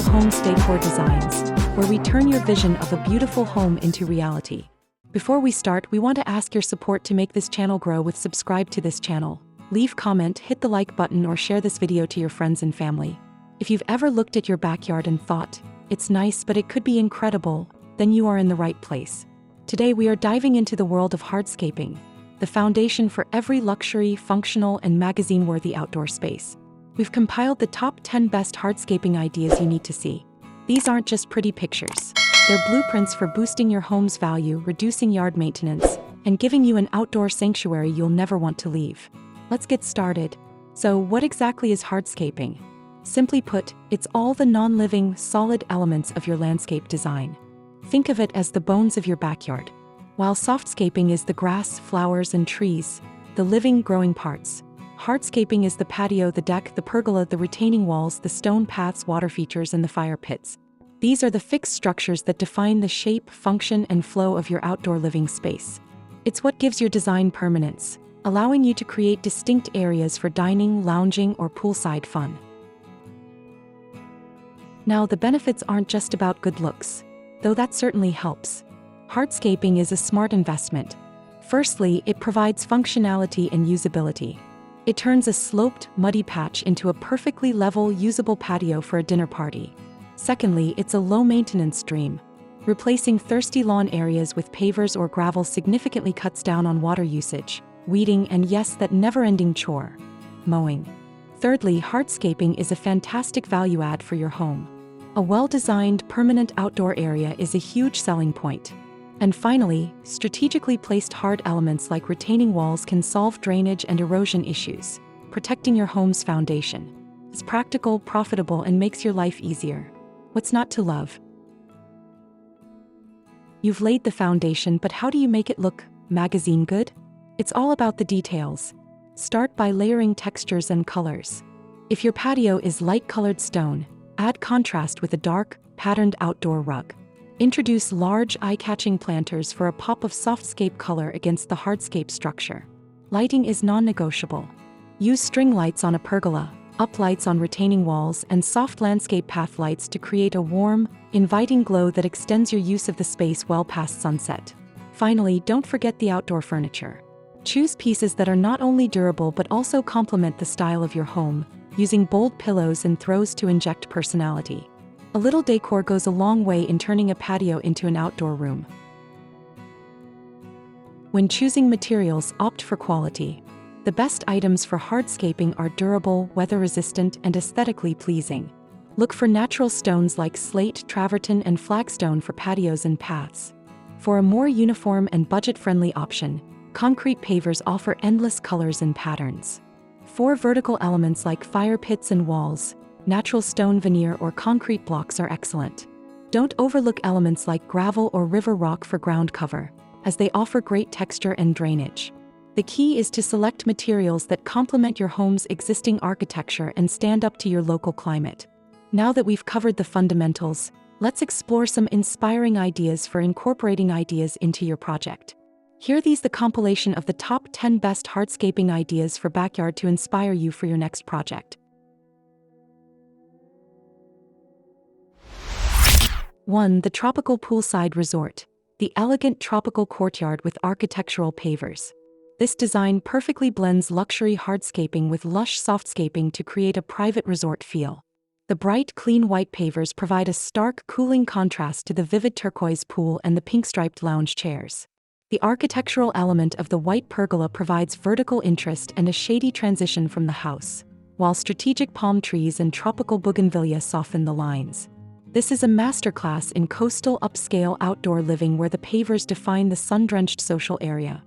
to Homes Decor Designs, where we turn your vision of a beautiful home into reality. Before we start, we want to ask your support to make this channel grow with subscribe to this channel. Leave comment, hit the like button, or share this video to your friends and family. If you've ever looked at your backyard and thought, it's nice but it could be incredible, then you are in the right place. Today we are diving into the world of hardscaping, the foundation for every luxury, functional, and magazine-worthy outdoor space. We've compiled the top 10 best hardscaping ideas you need to see. These aren't just pretty pictures. They're blueprints for boosting your home's value, reducing yard maintenance, and giving you an outdoor sanctuary you'll never want to leave. Let's get started. So, what exactly is hardscaping? Simply put, it's all the non-living, solid elements of your landscape design. Think of it as the bones of your backyard. While softscaping is the grass, flowers, and trees, the living, growing parts. Hardscaping is the patio, the deck, the pergola, the retaining walls, the stone paths, water features, and the fire pits. These are the fixed structures that define the shape, function, and flow of your outdoor living space. It's what gives your design permanence, allowing you to create distinct areas for dining, lounging, or poolside fun. Now, the benefits aren't just about good looks, though that certainly helps. Hardscaping is a smart investment. Firstly, it provides functionality and usability. It turns a sloped, muddy patch into a perfectly level, usable patio for a dinner party. Secondly, it's a low-maintenance dream. Replacing thirsty lawn areas with pavers or gravel significantly cuts down on water usage, weeding, and yes, that never-ending chore, mowing. Thirdly, hardscaping is a fantastic value add for your home. A well-designed, permanent outdoor area is a huge selling point. And finally, strategically placed hard elements like retaining walls can solve drainage and erosion issues, protecting your home's foundation. It's practical, profitable, and makes your life easier. What's not to love? You've laid the foundation, but how do you make it look magazine good? It's all about the details. Start by layering textures and colors. If your patio is light-colored stone, add contrast with a dark, patterned outdoor rug. Introduce large, eye-catching planters for a pop of softscape color against the hardscape structure. Lighting is non-negotiable. Use string lights on a pergola, uplights on retaining walls, and soft landscape path lights to create a warm, inviting glow that extends your use of the space well past sunset. Finally, don't forget the outdoor furniture. Choose pieces that are not only durable but also complement the style of your home, using bold pillows and throws to inject personality. A little decor goes a long way in turning a patio into an outdoor room. When choosing materials, opt for quality. The best items for hardscaping are durable, weather-resistant, and aesthetically pleasing. Look for natural stones like slate, travertine, and flagstone for patios and paths. For a more uniform and budget-friendly option, concrete pavers offer endless colors and patterns. For vertical elements like fire pits and walls, natural stone veneer or concrete blocks are excellent. Don't overlook elements like gravel or river rock for ground cover, as they offer great texture and drainage. The key is to select materials that complement your home's existing architecture and stand up to your local climate. Now that we've covered the fundamentals, let's explore some inspiring ideas for incorporating ideas into your project. Here these the compilation of the top 10 best hardscaping ideas for backyard to inspire you for your next project. 1. The Tropical Poolside Resort. The elegant tropical courtyard with architectural pavers. This design perfectly blends luxury hardscaping with lush softscaping to create a private resort feel. The bright, clean white pavers provide a stark, cooling contrast to the vivid turquoise pool and the pink-striped lounge chairs. The architectural element of the white pergola provides vertical interest and a shady transition from the house, while strategic palm trees and tropical bougainvillea soften the lines. This is a masterclass in coastal upscale outdoor living where the pavers define the sun-drenched social area.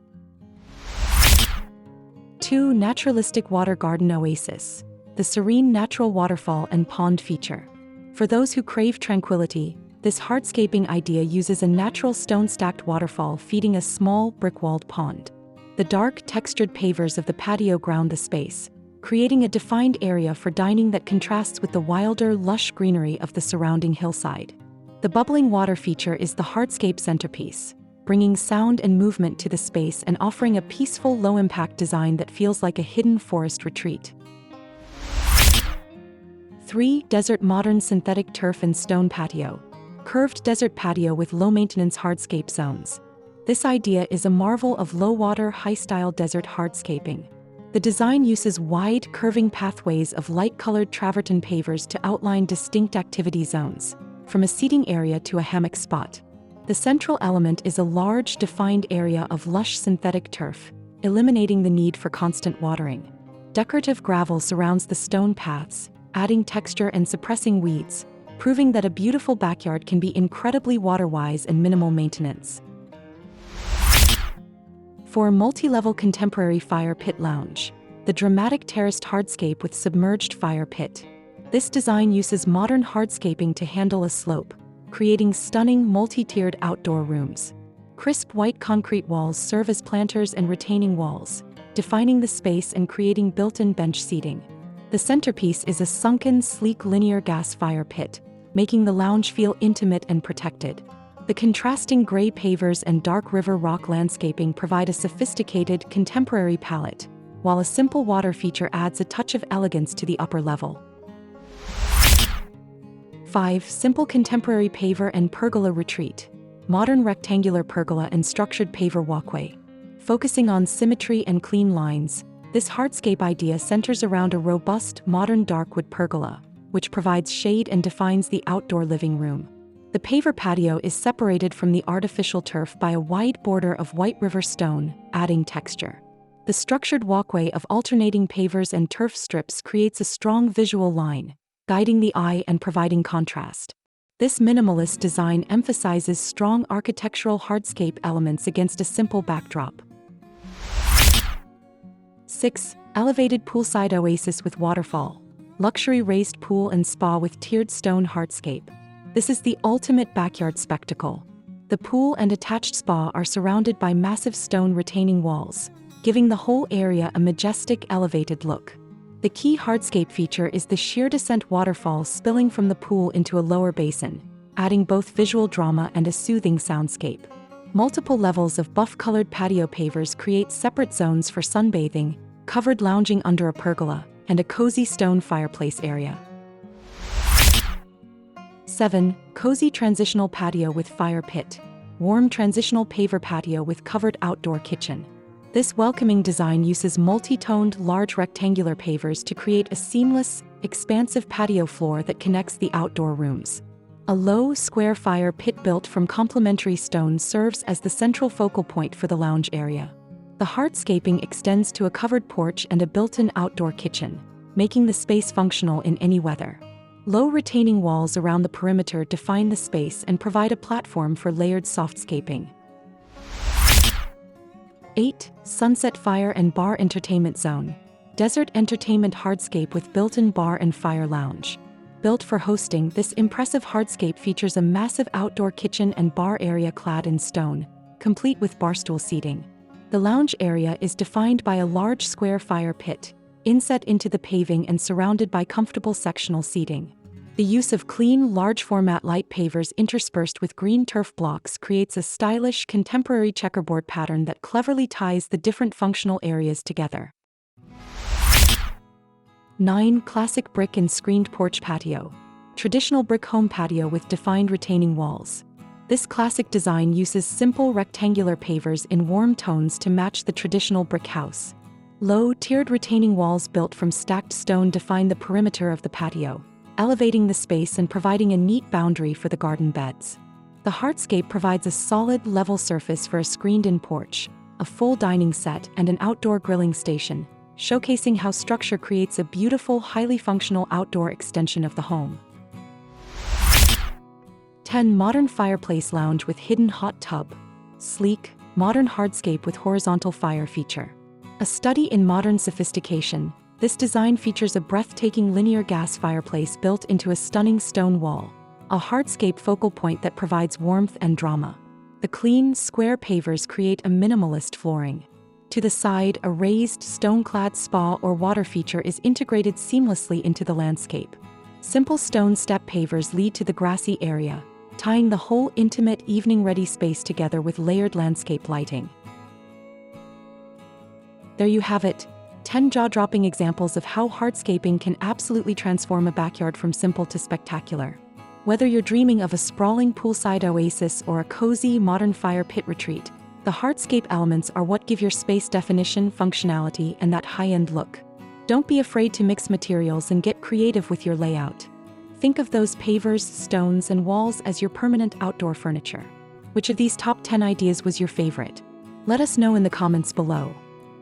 2. Naturalistic Water Garden Oasis. The serene natural waterfall and pond feature. For those who crave tranquility, this hardscaping idea uses a natural stone-stacked waterfall feeding a small, brick-walled pond. The dark, textured pavers of the patio ground the space, creating a defined area for dining that contrasts with the wilder, lush greenery of the surrounding hillside. The bubbling water feature is the hardscape centerpiece, bringing sound and movement to the space and offering a peaceful, low-impact design that feels like a hidden forest retreat. 3. Desert modern synthetic turf and stone patio. Curved desert patio with low-maintenance hardscape zones. This idea is a marvel of low-water, high-style desert hardscaping. The design uses wide, curving pathways of light-colored travertine pavers to outline distinct activity zones, from a seating area to a hammock spot. The central element is a large, defined area of lush synthetic turf, eliminating the need for constant watering. Decorative gravel surrounds the stone paths, adding texture and suppressing weeds, proving that a beautiful backyard can be incredibly water-wise and minimal maintenance. 4. Multi-level contemporary fire pit lounge. The dramatic terraced hardscape with submerged fire pit. This design uses modern hardscaping to handle a slope, creating stunning multi-tiered outdoor rooms. Crisp white concrete walls serve as planters and retaining walls, defining the space and creating built-in bench seating. The centerpiece is a sunken, sleek linear gas fire pit, making the lounge feel intimate and protected. The contrasting gray pavers and dark river rock landscaping provide a sophisticated, contemporary palette, while a simple water feature adds a touch of elegance to the upper level. 5. Simple contemporary paver and pergola retreat. Modern rectangular pergola and structured paver walkway. Focusing on symmetry and clean lines, this hardscape idea centers around a robust, modern darkwood pergola, which provides shade and defines the outdoor living room. The paver patio is separated from the artificial turf by a wide border of white river stone, adding texture. The structured walkway of alternating pavers and turf strips creates a strong visual line, guiding the eye and providing contrast. This minimalist design emphasizes strong architectural hardscape elements against a simple backdrop. 6. Elevated poolside oasis with waterfall. Luxury raised pool and spa with tiered stone hardscape. This is the ultimate backyard spectacle. The pool and attached spa are surrounded by massive stone retaining walls, giving the whole area a majestic, elevated look. The key hardscape feature is the sheer descent waterfall spilling from the pool into a lower basin, adding both visual drama and a soothing soundscape. Multiple levels of buff-colored patio pavers create separate zones for sunbathing, covered lounging under a pergola, and a cozy stone fireplace area. 7. Cozy transitional patio with fire pit. Warm transitional paver patio with covered outdoor kitchen. This welcoming design uses multi-toned, large rectangular pavers to create a seamless, expansive patio floor that connects the outdoor rooms. A low, square fire pit built from complementary stone serves as the central focal point for the lounge area. The hardscaping extends to a covered porch and a built-in outdoor kitchen, making the space functional in any weather. Low retaining walls around the perimeter define the space and provide a platform for layered softscaping. 8. Sunset Fire and Bar Entertainment Zone. Desert entertainment hardscape with built-in bar and fire lounge. Built for hosting, this impressive hardscape features a massive outdoor kitchen and bar area clad in stone, complete with barstool seating. The lounge area is defined by a large square fire pit, inset into the paving and surrounded by comfortable sectional seating. The use of clean, large-format light pavers interspersed with green turf blocks creates a stylish, contemporary checkerboard pattern that cleverly ties the different functional areas together. 9. Classic brick and screened porch patio. Traditional brick home patio with defined retaining walls. This classic design uses simple rectangular pavers in warm tones to match the traditional brick house. Low, tiered retaining walls built from stacked stone define the perimeter of the patio, elevating the space and providing a neat boundary for the garden beds. The hardscape provides a solid, level surface for a screened-in porch, a full dining set, and an outdoor grilling station, showcasing how structure creates a beautiful, highly functional outdoor extension of the home. 10. Modern fireplace lounge with hidden hot tub. Sleek, modern hardscape with horizontal fire feature. A study in modern sophistication, this design features a breathtaking linear gas fireplace built into a stunning stone wall, a hardscape focal point that provides warmth and drama. The clean, square pavers create a minimalist flooring. To the side, a raised, stone-clad spa or water feature is integrated seamlessly into the landscape. Simple stone step pavers lead to the grassy area, tying the whole intimate, evening-ready space together with layered landscape lighting. There you have it, 10 jaw-dropping examples of how hardscaping can absolutely transform a backyard from simple to spectacular. Whether you're dreaming of a sprawling poolside oasis or a cozy, modern fire pit retreat, the hardscape elements are what give your space definition, functionality, and that high-end look. Don't be afraid to mix materials and get creative with your layout. Think of those pavers, stones, and walls as your permanent outdoor furniture. Which of these top 10 ideas was your favorite? Let us know in the comments below.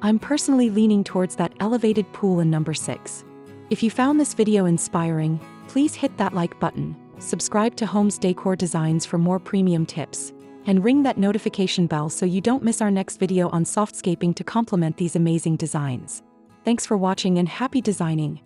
I'm personally leaning towards that elevated pool in number 6. If you found this video inspiring, please hit that like button, subscribe to Homes Decor Designs for more premium tips, and ring that notification bell so you don't miss our next video on softscaping to complement these amazing designs. Thanks for watching and happy designing!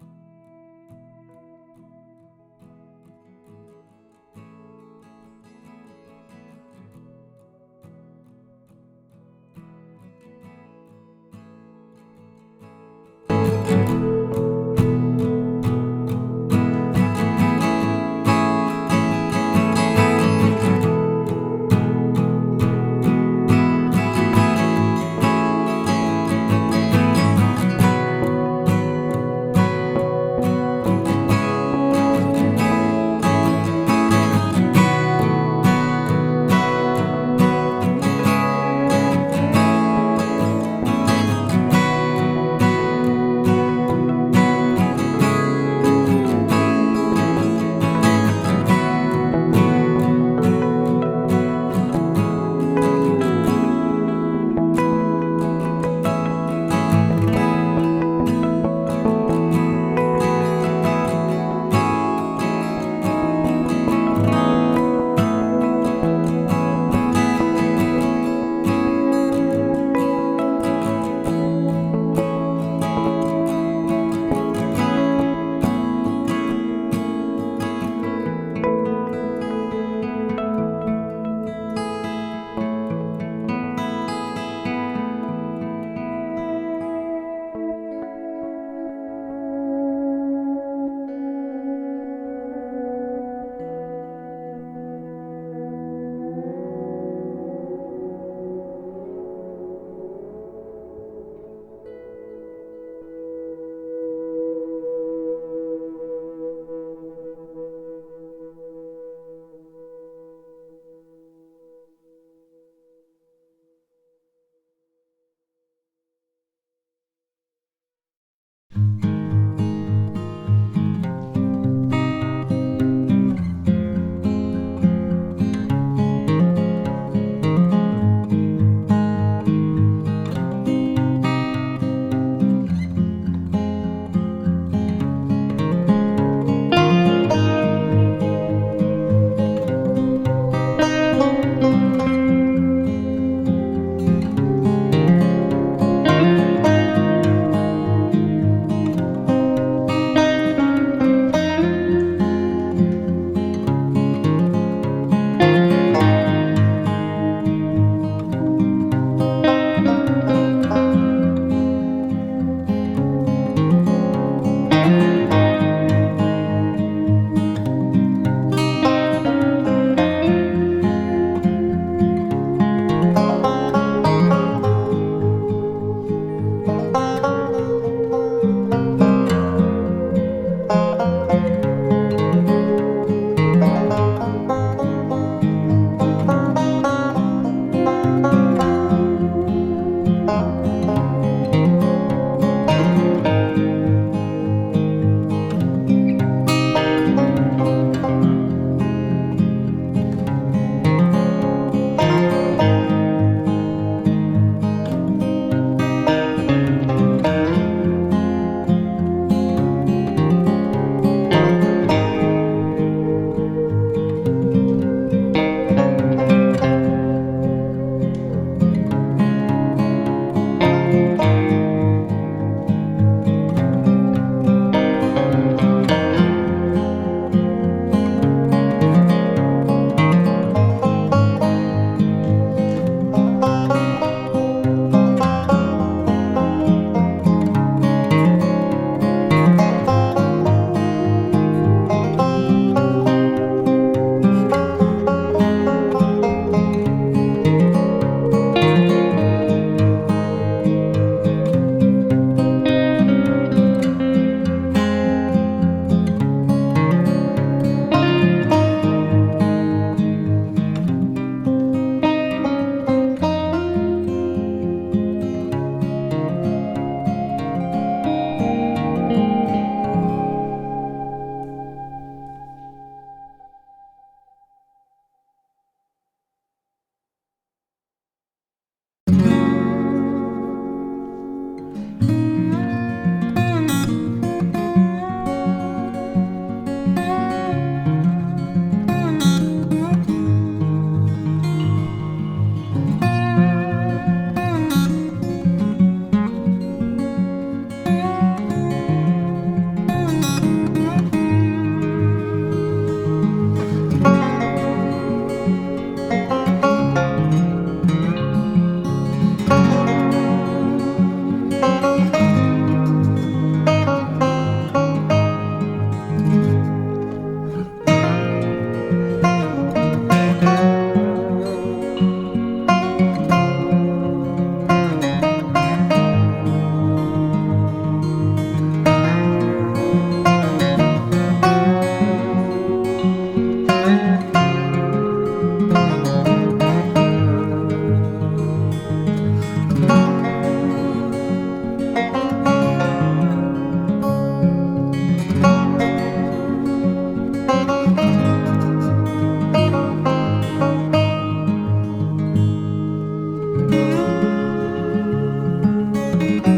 Designs.